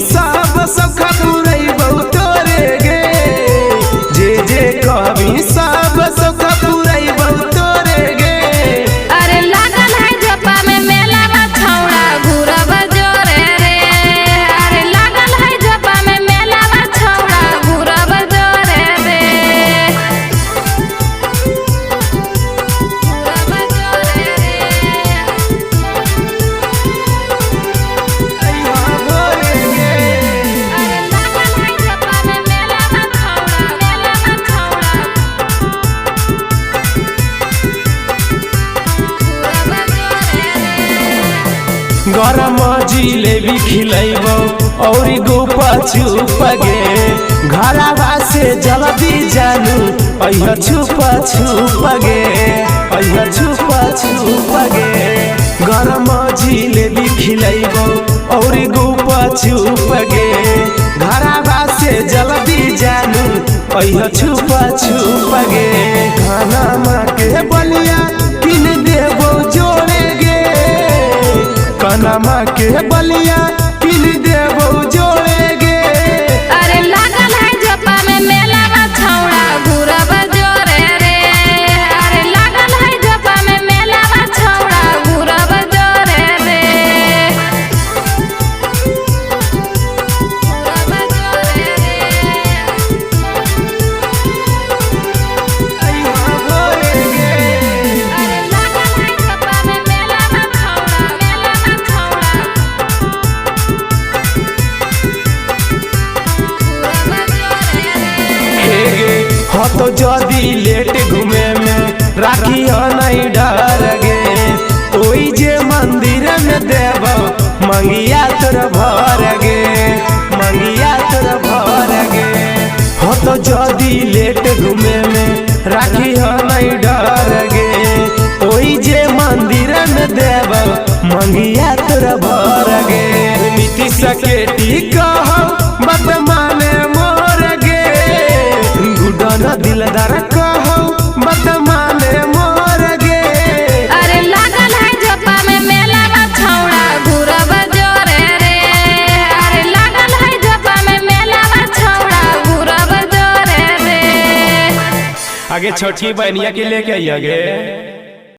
सब सखा पुरैबौ तोरे गे जे जे कहबी सब सखा पुरैबौ तोरे गे। अरे लागल है जपा में मेला बा छौड़ा घुरब जोरे रे। अरे लागल है जपा में मेला बा छौड़ा घुरब जोरे रे। घुरब जोरे रे। अरे लागल है जपा में मेला बा छौड़ा गरम जिलेबी खिलैबौ और गोपा छुप गे घरवा से जल्दी जानू अइहा छुपा छुप गे अइहा छुपा छुप गे। गरम जिलेबी खिलैबौ और गोपा छुप गे घरवा से जल्दी जानू अइहा छुपा छुप गे। खाना माँ के बलिया किन देबौ जोड़े गे कनमा के बलिया किन देबौ जोड़े गे। अरे लागल है जपा में मेला बा छौड़ा घुरब जोरे रे। अरे लागल है जपा में मेला बा छौड़ा घुरब जोरे रे। घुरब जोरे रे। अइहा भोरे गे। अरे लागल है जपा में मेला बा छौड़ा घुरब जोरे रे। हे गे हो तो जदी लेट घूमे में राखी हो नहीं डर गे ओई जे मंदिर में देबौ मंगिया तोर भर गे मंगिया तोर भर गे। हो तो जदी लेट घूमे में राखी हो नहीं डर गे ओई जे मंदिर में देबौ मंगिया तोर भर गे। नीतीश के टिकहौ बात माने मोर गे गुडन दिलदार कहौ बात माने मोर गे। अरे लागल है जपा में मेला बा छौड़ा घुरब जोरे रे। अरे लागल है जपा में मेला बा छौड़ा घुरब जोरे रे। आगे छोटी बहनिया के लेके आइए गे।